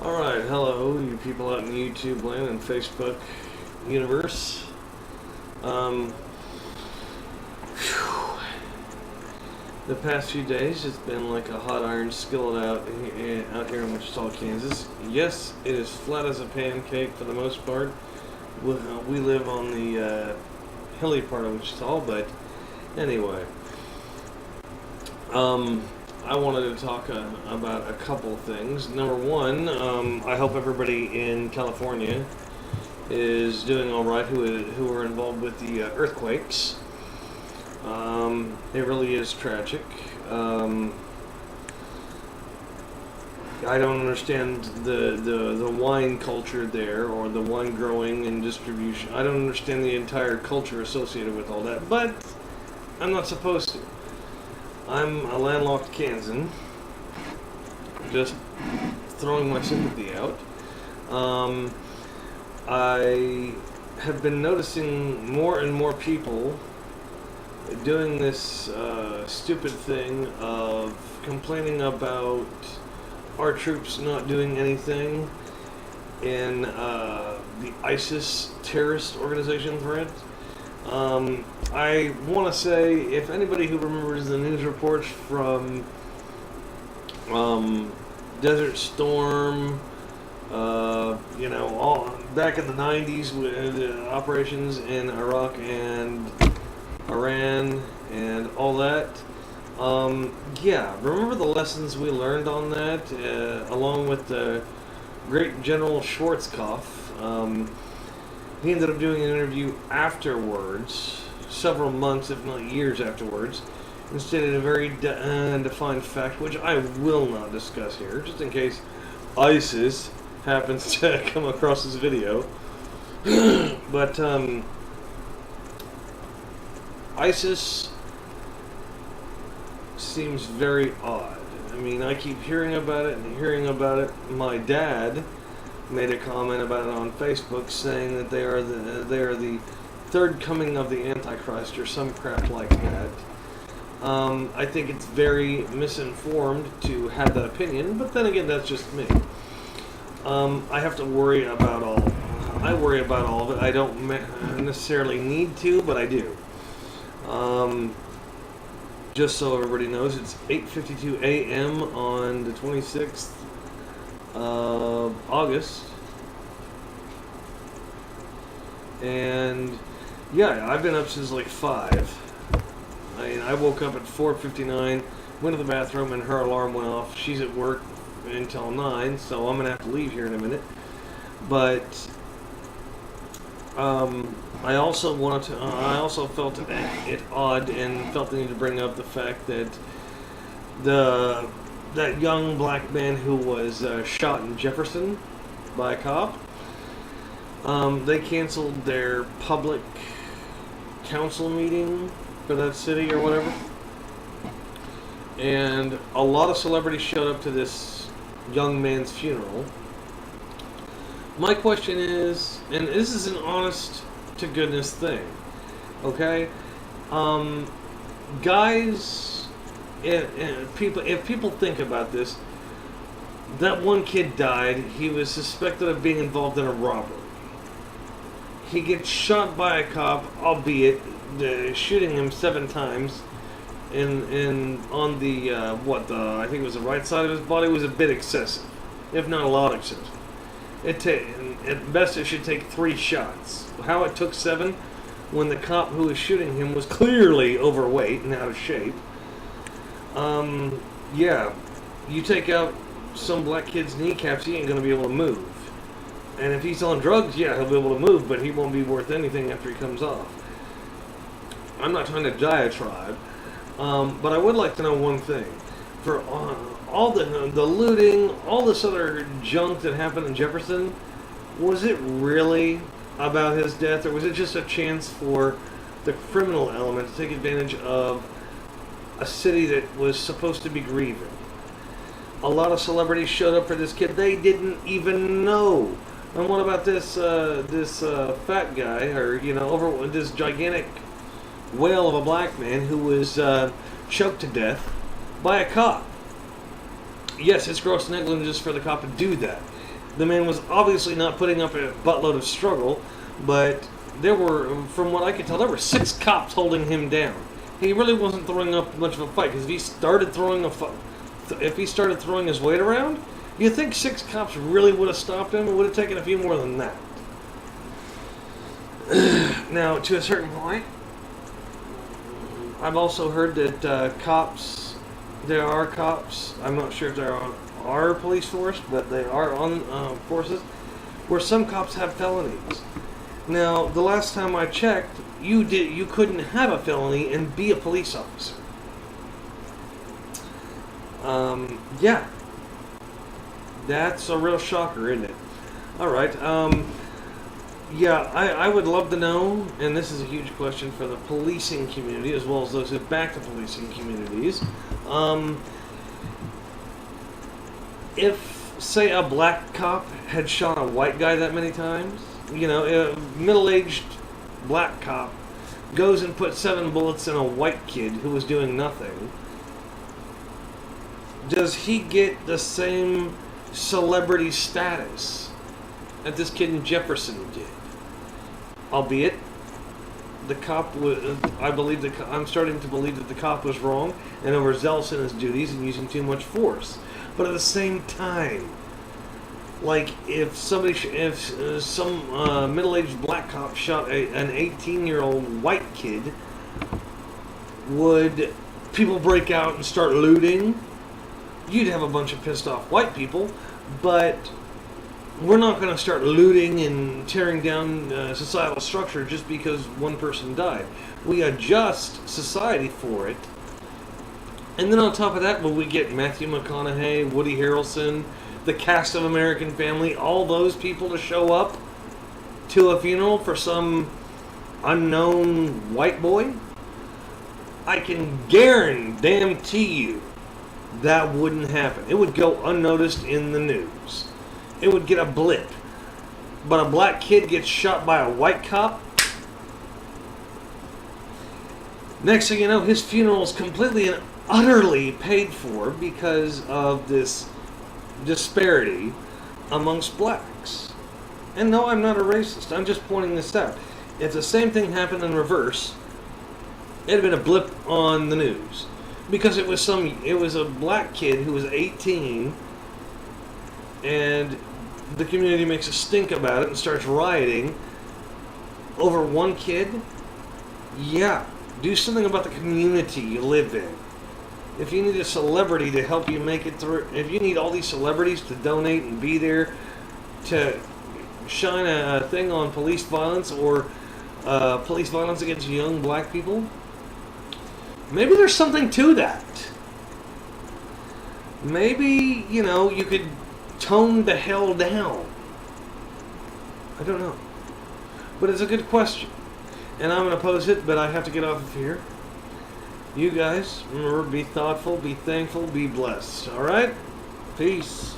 Alright, hello, you people out in YouTube land and Facebook universe. Phew. The past few days, it's been like a hot iron skillet out here in Wichita, Kansas. Yes, it is flat as a pancake for the most part. We live on the hilly part of Wichita, but anyway. I wanted to talk about a couple things. Number one, I hope everybody in California is doing all right who are involved with the earthquakes. It really is tragic. I don't understand the wine culture there, or the wine growing and distribution. I don't understand the entire culture associated with all that, but I'm not supposed to. I'm a landlocked Kansan, just throwing my sympathy out. I have been noticing more and more people doing this stupid thing of complaining about our troops not doing anything in the I.S.I.S terrorist organization threat. I want to say, if anybody who remembers the news reports from Desert Storm, all back in the 90s with operations in Iraq and Iran and all that, remember the lessons we learned on that, along with the great General Schwarzkopf. He ended up doing an interview afterwards, several months, if not years afterwards, and stated a very defined fact, which I will not discuss here, just in case I.S.I.S happens to come across this video. But I.S.I.S seems very odd. I mean, I keep hearing about it and hearing about it. My dad made a comment about it on Facebook, saying that they are the third coming of the Antichrist or some crap like that. I think it's very misinformed to have that opinion, but then again, that's just me. I have to worry about I worry about all of it. I don't necessarily need to, but I do. Just so everybody knows, it's 8:52 a.m. on the 26th of August, and yeah, I've been up since like 5. I woke up at 4:59, went to the bathroom, and her alarm went off. She's at work until 9, so I'm gonna have to leave here in a minute. But I also felt it odd and felt the need to bring up the fact that that young black man who was shot in Jefferson by a cop, they canceled their public council meeting for that city or whatever, and a lot of celebrities showed up to this young man's funeral. My question is, and this is an honest to goodness thing, okay? Guys, if people think about this, that one kid died. He was suspected of being involved in a robbery. He gets shot by a cop, albeit shooting him 7 times, on the I think it was the right side of his body, was a bit excessive, if not a lot excessive. At best, it should take 3 shots. How it took 7, when the cop who was shooting him was clearly overweight and out of shape. You take out some black kid's kneecaps, he ain't going to be able to move. And if he's on drugs, yeah, he'll be able to move, but he won't be worth anything after he comes off. I'm not trying to diatribe, but I would like to know one thing. For all the looting, all this other junk that happened in Jefferson, was it really about his death, or was it just a chance for the criminal element to take advantage of a city that was supposed to be grieving? A lot of celebrities showed up for this kid they didn't even know. And what about this fat guy, or over this gigantic whale of a black man who was choked to death by a cop? Yes, it's gross negligence for the cop to do that. The man was obviously not putting up a buttload of struggle, but there were, from what I could tell, there were 6 cops holding him down. He really wasn't throwing up much of a fight, because if he started throwing his weight around, you think 6 cops really would have stopped him? It would have taken a few more than that. Now, to a certain point, I've also heard that there are cops, I'm not sure if there are police force, but they are on forces, where some cops have felonies. Now, the last time I checked, you couldn't have a felony and be a police officer. Yeah. That's a real shocker, isn't it? Alright, yeah, I would love to know, and this is a huge question for the policing community, as well as those who back the policing communities. If, say, a black cop had shot a white guy that many times, you know, a middle-aged black cop goes and puts 7 bullets in a white kid who was doing nothing, does he get the same celebrity status that this kid in Jefferson did? Albeit, the cop was, I'm starting to believe that the cop was wrong and overzealous in his duties and using too much force. But at the same time, like if some middle-aged black cop shot an 18-year-old white kid, would people break out and start looting? You'd have a bunch of pissed off white people, but we're not going to start looting and tearing down societal structure just because one person died. We adjust society for it. And then on top of that, will we get Matthew McConaughey, Woody Harrelson, the cast of American Family, all those people to show up to a funeral for some unknown white boy? I can guarantee you that wouldn't happen. It would go unnoticed in the news. It would get a blip. But a black kid gets shot by a white cop. Next thing you know, his funeral is completely and utterly paid for because of this disparity amongst blacks. And no, I'm not a racist. I'm just pointing this out. If the same thing happened in reverse, it'd have been a blip on the news. Because it was a black kid who was 18, and the community makes a stink about it and starts rioting over one kid. Yeah, do something about the community you live in. If you need a celebrity to help you make it through, if you need all these celebrities to donate and be there to shine a thing on police violence or police violence against young black people, maybe there's something to that. Maybe, you know, you could tone the hell down. I don't know. But it's a good question. And I'm going to pose it, but I have to get off of here. You guys, remember, be thoughtful, be thankful, be blessed. Alright? Peace.